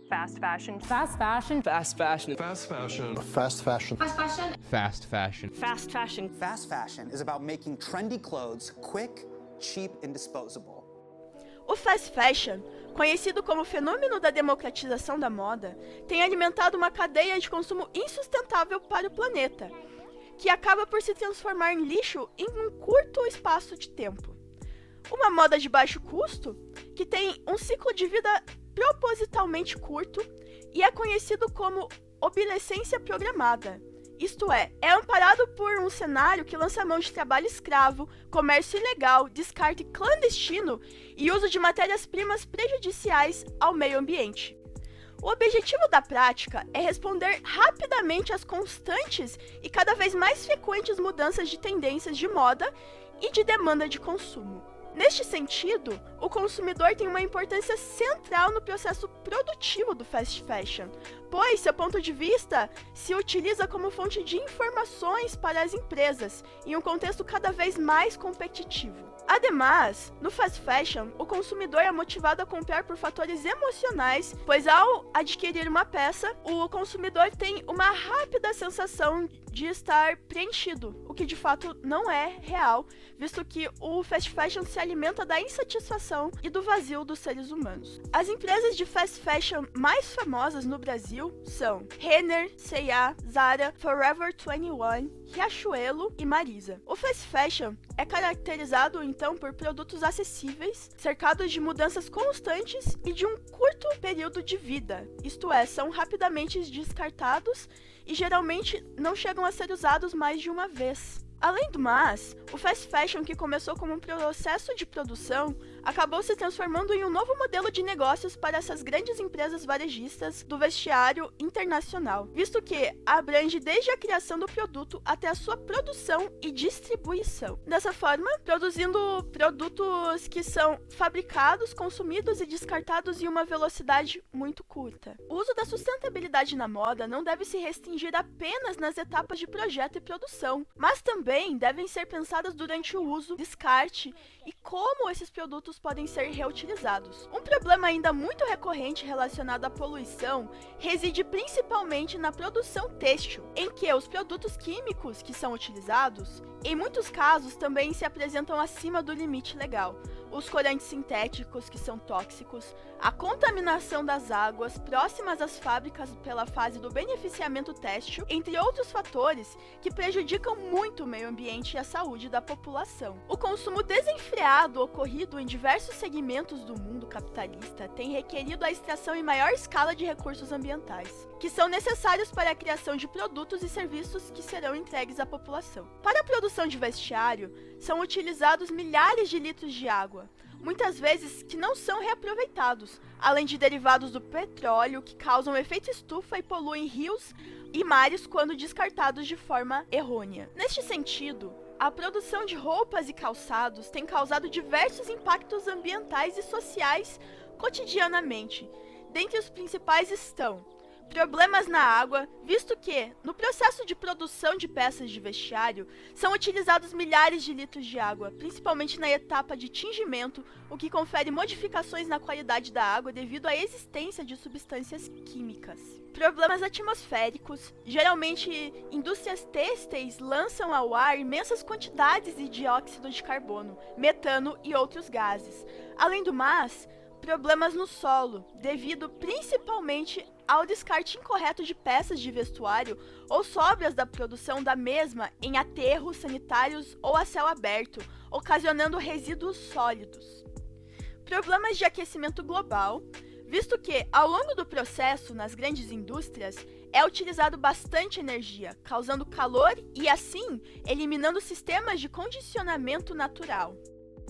Fast fashion. Fast fashion. Fast fashion. Fast fashion. Fast fashion. Fast fashion. Fast fashion. Fast fashion. Fast fashion is about making trendy clothes quick, cheap, and disposable. O fast fashion, conhecido como fenômeno da democratização da moda, tem alimentado uma cadeia de consumo insustentável para o planeta, que acaba por se transformar em lixo em um curto espaço de tempo. Uma moda de baixo custo, que tem um ciclo de vida propositalmente curto e é conhecido como obsolescência programada. Isto é amparado por um cenário que lança mão de trabalho escravo, comércio ilegal, descarte clandestino e uso de matérias-primas prejudiciais ao meio ambiente. O objetivo da prática é responder rapidamente às constantes e cada vez mais frequentes mudanças de tendências de moda e de demanda de consumo. Neste sentido, o consumidor tem uma importância central no processo produtivo do fast fashion, pois seu ponto de vista se utiliza como fonte de informações para as empresas, em um contexto cada vez mais competitivo. Ademais, no fast fashion, o consumidor é motivado a comprar por fatores emocionais, pois ao adquirir uma peça, o consumidor tem uma rápida sensação de estar preenchido, o que de fato não é real, visto que o fast fashion se alimenta da insatisfação e do vazio dos seres humanos. As empresas de fast fashion mais famosas no Brasil são Renner, C&A, Zara, Forever 21, Riachuelo e Marisa. O fast fashion é caracterizado então por produtos acessíveis, cercados de mudanças constantes e de um curto período de vida, isto é, são rapidamente descartados e geralmente não chegam a ser usados mais de uma vez. Além do mais, o fast fashion, que começou como um processo de produção, acabou se transformando em um novo modelo de negócios para essas grandes empresas varejistas do vestiário internacional, visto que abrange desde a criação do produto até a sua produção e distribuição. Dessa forma, produzindo produtos que são fabricados, consumidos e descartados em uma velocidade muito curta. O uso da sustentabilidade na moda não deve se restringir apenas nas etapas de projeto e produção, mas também devem ser pensadas durante o uso, descarte e como esses produtos podem ser reutilizados. Um problema ainda muito recorrente relacionado à poluição reside principalmente na produção têxtil, em que os produtos químicos que são utilizados, em muitos casos, também se apresentam acima do limite legal. Os corantes sintéticos, que são tóxicos, a contaminação das águas próximas às fábricas pela fase do beneficiamento têxtil, entre outros fatores que prejudicam muito o meio ambiente e a saúde da população. O consumo desenfreado ocorrido em diversos segmentos do mundo capitalista tem requerido a extração em maior escala de recursos ambientais, que são necessários para a criação de produtos e serviços que serão entregues à população. Para a produção de vestiário, são utilizados milhares de litros de água, muitas vezes que não são reaproveitados, além de derivados do petróleo que causam efeito estufa e poluem rios e mares quando descartados de forma errônea. Neste sentido, a produção de roupas e calçados tem causado diversos impactos ambientais e sociais cotidianamente. Dentre os principais estão problemas na água, visto que, no processo de produção de peças de vestiário, são utilizados milhares de litros de água, principalmente na etapa de tingimento, o que confere modificações na qualidade da água devido à existência de substâncias químicas. Problemas atmosféricos. Geralmente, indústrias têxteis lançam ao ar imensas quantidades de dióxido de carbono, metano e outros gases. Além do mais, problemas no solo, devido principalmente ao descarte incorreto de peças de vestuário ou sobras da produção da mesma em aterros sanitários ou a céu aberto, ocasionando resíduos sólidos. Problemas de aquecimento global, visto que, ao longo do processo nas grandes indústrias, é utilizado bastante energia, causando calor e, assim, eliminando sistemas de condicionamento natural.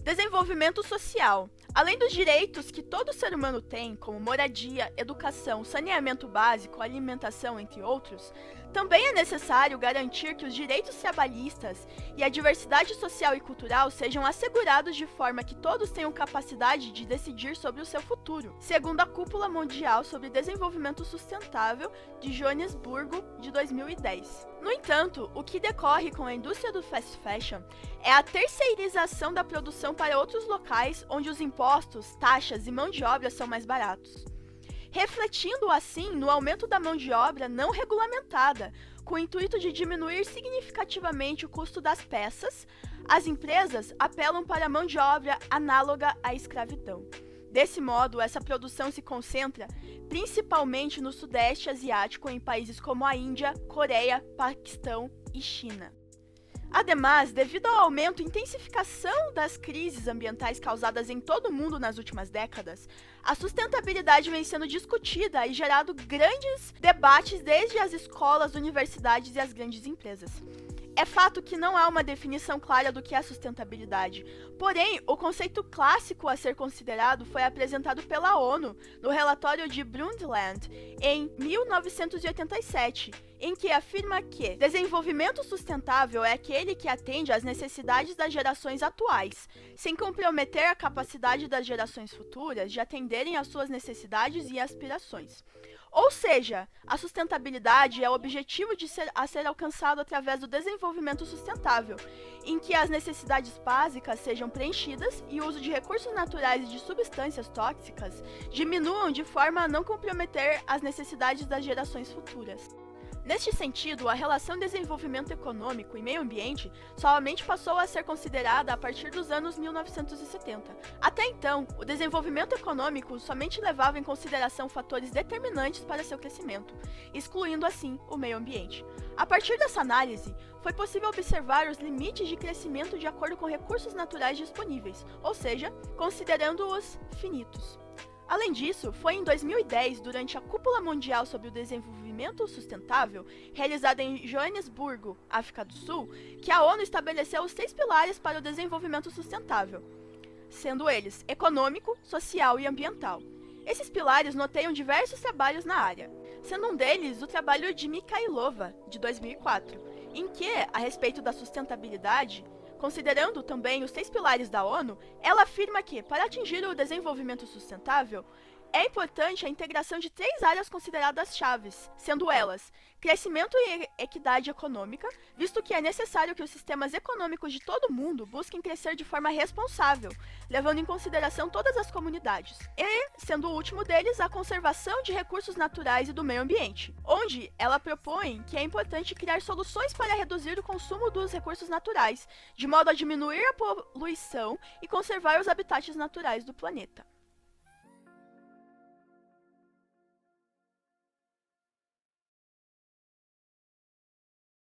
Desenvolvimento social. Além dos direitos que todo ser humano tem, como moradia, educação, saneamento básico, alimentação, entre outros, também é necessário garantir que os direitos trabalhistas e a diversidade social e cultural sejam assegurados de forma que todos tenham capacidade de decidir sobre o seu futuro, segundo a Cúpula Mundial sobre Desenvolvimento Sustentável de Joanesburgo, de 2010. No entanto, o que decorre com a indústria do fast fashion é a terceirização da produção para outros locais onde os impostos, taxas e mão de obra são mais baratos. refletindo assim no aumento da mão de obra não regulamentada, com o intuito de diminuir significativamente o custo das peças. As empresas apelam para a mão de obra análoga à escravidão. Desse modo, essa produção se concentra principalmente no Sudeste Asiático, em países como a Índia, Coreia, Paquistão e China. Ademais, devido ao aumento e intensificação das crises ambientais causadas em todo o mundo nas últimas décadas, a sustentabilidade vem sendo discutida e gerado grandes debates desde as escolas, universidades e as grandes empresas. É fato que não há uma definição clara do que é sustentabilidade, porém, o conceito clássico a ser considerado foi apresentado pela ONU no relatório de Brundtland em 1987, em que afirma que desenvolvimento sustentável é aquele que atende às necessidades das gerações atuais, sem comprometer a capacidade das gerações futuras de atenderem às suas necessidades e aspirações. Ou seja, a sustentabilidade é o objetivo a ser alcançado através do desenvolvimento sustentável, em que as necessidades básicas sejam preenchidas e o uso de recursos naturais e de substâncias tóxicas diminuam de forma a não comprometer as necessidades das gerações futuras. Neste sentido, a relação desenvolvimento econômico e meio ambiente somente passou a ser considerada a partir dos anos 1970. Até então, o desenvolvimento econômico somente levava em consideração fatores determinantes para seu crescimento, excluindo assim o meio ambiente. A partir dessa análise, foi possível observar os limites de crescimento de acordo com recursos naturais disponíveis, ou seja, considerando-os finitos. Além disso, foi em 2010, durante a Cúpula Mundial sobre o Desenvolvimento Sustentável, realizada em Joanesburgo, África do Sul, que a ONU estabeleceu os 3 pilares para o desenvolvimento sustentável, sendo eles econômico, social e ambiental. Esses pilares noteiam diversos trabalhos na área, sendo um deles o trabalho de Mikhailova, de 2004, em que, a respeito da sustentabilidade, considerando também os 3 pilares da ONU, ela afirma que, para atingir o desenvolvimento sustentável, é importante a integração de 3 áreas consideradas chaves, sendo elas crescimento e equidade econômica, visto que é necessário que os sistemas econômicos de todo o mundo busquem crescer de forma responsável, levando em consideração todas as comunidades, e, sendo o último deles, a conservação de recursos naturais e do meio ambiente, onde ela propõe que é importante criar soluções para reduzir o consumo dos recursos naturais, de modo a diminuir a poluição e conservar os habitats naturais do planeta.